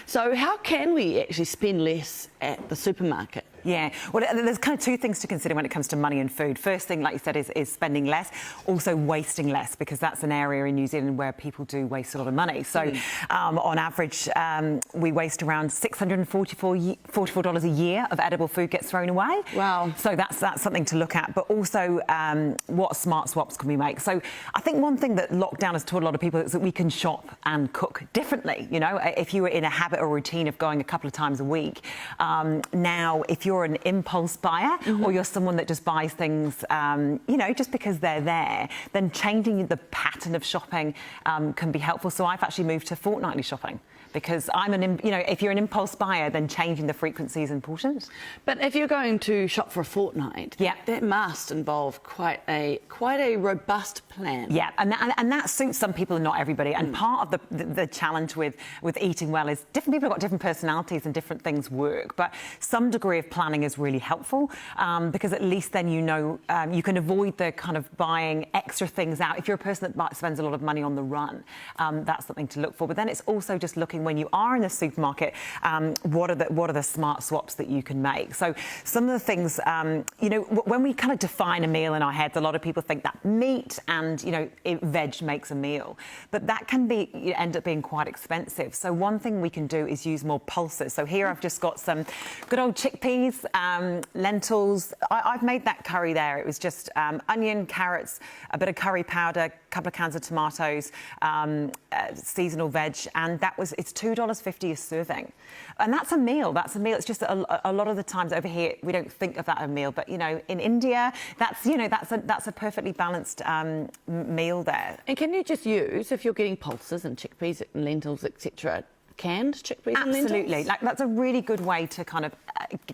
So how can we actually spend less at the supermarket? Yeah, well, there's kind of two things to consider when it comes to money and food. First thing, like you said, is spending less, also wasting less, because that's an area in New Zealand where people do waste a lot of money. So on average, we waste around $644 a year of edible food gets thrown away. Wow. So that's something to look at, but also what smart swaps can we make? So I think one thing that lockdown has taught a lot of people is that we can shop and cook differently. You know, if you were in a habit or routine of going a couple of times a week, now if you're an impulse buyer or you're someone that just buys things, you know, just because they're there, then changing the pattern of shopping can be helpful. So I've actually moved to fortnightly shopping because if you're an impulse buyer, then changing the frequency is important. But if you're going to shop for a fortnight, that must involve quite a robust plan. Yeah, and that suits some people and not everybody. And part of the challenge with eating well is different people have got different personalities and different things work. But some degree of planning is really helpful because at least then you know you can avoid the kind of buying extra things out. If you're a person that spends a lot of money on the run, that's something to look for. But then it's also just looking when you are in the supermarket, what are the smart swaps that you can make? So some of the things, you know, when we kind of define a meal in our heads, a lot of people think that meat and, you know, veg makes a meal, but that can end up being quite expensive. So one thing we can do is use more pulses. So here I've just got some good old chickpeas, lentils. I've made that curry there. It was just onion, carrots, a bit of curry powder, a couple of cans of tomatoes, seasonal veg, and it's $2.50 a serving. And that's a meal. It's just a lot of the times over here we don't think of that as a meal, but you know, in India, that's a perfectly balanced meal there. And can you just use, if you're getting pulses and chickpeas and lentils, etc., canned chickpeas and lentils? Absolutely. Like, that's a really good way to kind of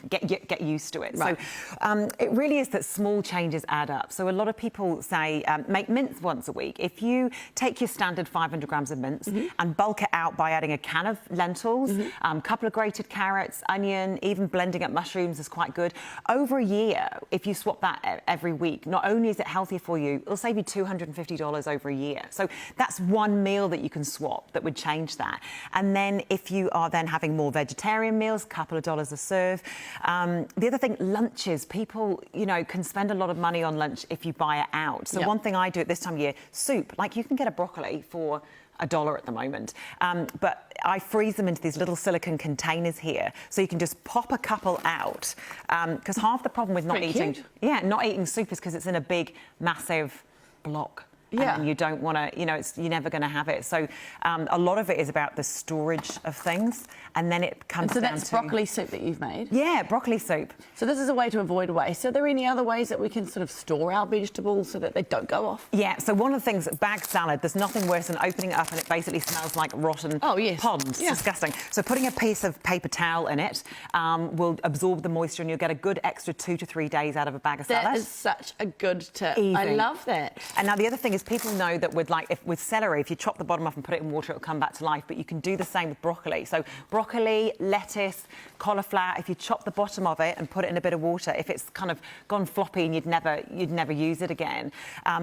get used to it. Right. So it really is that small changes add up. So a lot of people say make mince once a week. If you take your standard 500 grams of mince and bulk it out by adding a can of lentils, a couple of grated carrots, onion, even blending up mushrooms is quite good. Over a year, if you swap that every week, not only is it healthier for you, it'll save you $250 over a year. So that's one meal that you can swap that would change that. And then if you are then having more vegetarian meals, a couple of dollars a serve. The other thing, lunches. People, you know, can spend a lot of money on lunch if you buy it out. So one thing I do at this time of year, soup. Like, you can get a broccoli for $1 at the moment. But I freeze them into these little silicone containers here, so you can just pop a couple out. Because half the problem with not eating soup is because it's in a big, massive block. Yeah. And you don't want to, you know, you're never going to have it. So a lot of it is about the storage of things, and then it comes down to... So that's broccoli soup that you've made? Yeah, broccoli soup. So this is a way to avoid waste. Are there any other ways that we can sort of store our vegetables so that they don't go off? Yeah, so one of the things, bag salad, there's nothing worse than opening it up and it basically smells like rotten pods. Yeah. Disgusting. So putting a piece of paper towel in it will absorb the moisture, and you'll get a good extra 2 to 3 days out of a bag of salad. That is such a good tip. Easy. I love that. And now the other thing is, people know that with celery, if you chop the bottom off and put it in water, it'll come back to life. But you can do the same with broccoli. So broccoli, lettuce, cauliflower. If you chop the bottom of it and put it in a bit of water, if it's kind of gone floppy and you'd never use it again,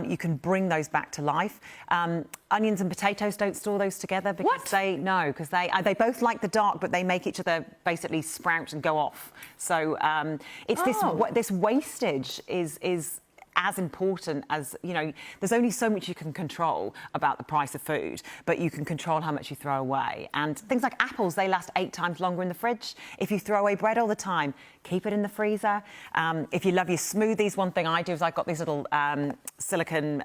you can bring those back to life. Onions and potatoes, don't store those together because they both like the dark, but they make each other basically sprout and go off. So it's this wastage is as important as, you know, there's only so much you can control about the price of food, but you can control how much you throw away. And things like apples, they last 8 times longer in the fridge. If you throw away bread all the time, keep it in the freezer. If you love your smoothies, one thing I do is I've got these little silicone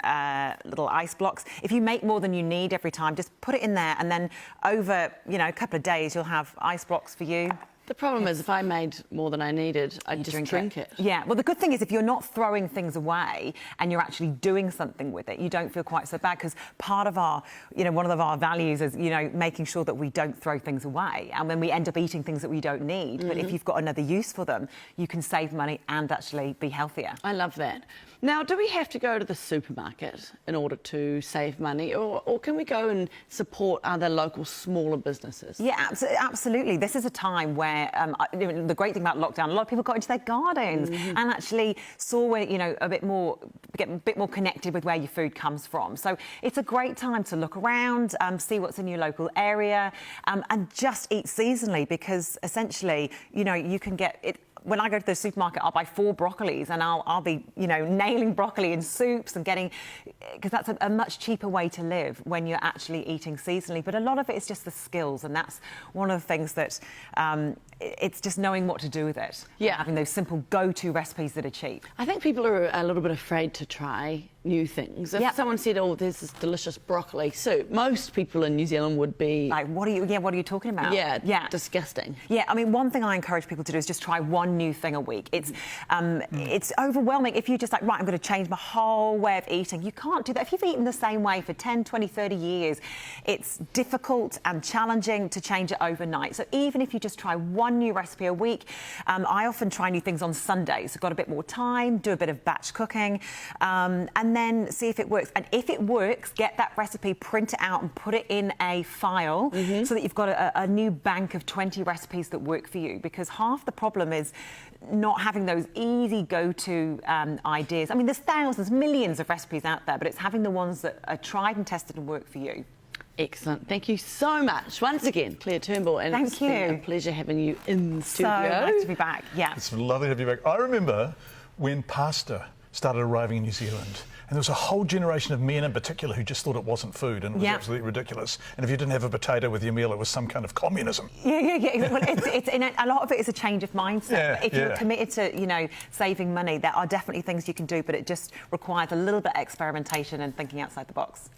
little ice blocks. If you make more than you need every time, just put it in there, and then over, you know, a couple of days, you'll have ice blocks for you. The problem is, if I made more than I needed, I'd just drink it. Yeah, well, the good thing is if you're not throwing things away and you're actually doing something with it, you don't feel quite so bad, because part of our, you know, one of our values is, you know, making sure that we don't throw things away, and then we end up eating things that we don't need. But if you've got another use for them, you can save money and actually be healthier. I love that. Now, do we have to go to the supermarket in order to save money, or can we go and support other local smaller businesses? Yeah, absolutely. This is a time when where the great thing about lockdown, a lot of people got into their gardens and actually saw where, get a bit more connected with where your food comes from. So it's a great time to look around, see what's in your local area, and just eat seasonally, because essentially, you can get it. When I go to the supermarket, I'll buy 4 broccolis and I'll be, nailing broccoli in soups and because that's a much cheaper way to live when you're actually eating seasonally. But a lot of it is just the skills, and that's one of the things that it's just knowing what to do with it. Yeah. Having those simple go-to recipes that are cheap. I think people are a little bit afraid to try new things. If someone said, "Oh, there's this delicious broccoli soup," most people in New Zealand would be like, "What are you talking about?" Yeah, disgusting. Yeah, I mean, one thing I encourage people to do is just try one new thing a week. It's overwhelming if you just like, right, I'm going to change my whole way of eating. You can't do that. If you've eaten the same way for 10, 20, 30 years, it's difficult and challenging to change it overnight. So even if you just try one new recipe a week, I often try new things on Sundays. So I've got a bit more time, do a bit of batch cooking, and then see if it works. And if it works, get that recipe, print it out and put it in a file so that you've got a new bank of 20 recipes that work for you. Because half the problem is not having those easy go-to ideas. I mean, there's thousands, millions of recipes out there, but it's having the ones that are tried and tested and work for you. Excellent. Thank you so much once again, Claire Turnbull. And Thank it's been a pleasure having you in the studio. So nice to be back. Yeah. It's lovely to have you back. I remember when pasta started arriving in New Zealand, and there was a whole generation of men in particular who just thought it wasn't food and it was absolutely ridiculous. And if you didn't have a potato with your meal, it was some kind of communism. Yeah. Well, a lot of it is a change of mindset. Yeah, if you're committed to, saving money, there are definitely things you can do, but it just requires a little bit of experimentation and thinking outside the box.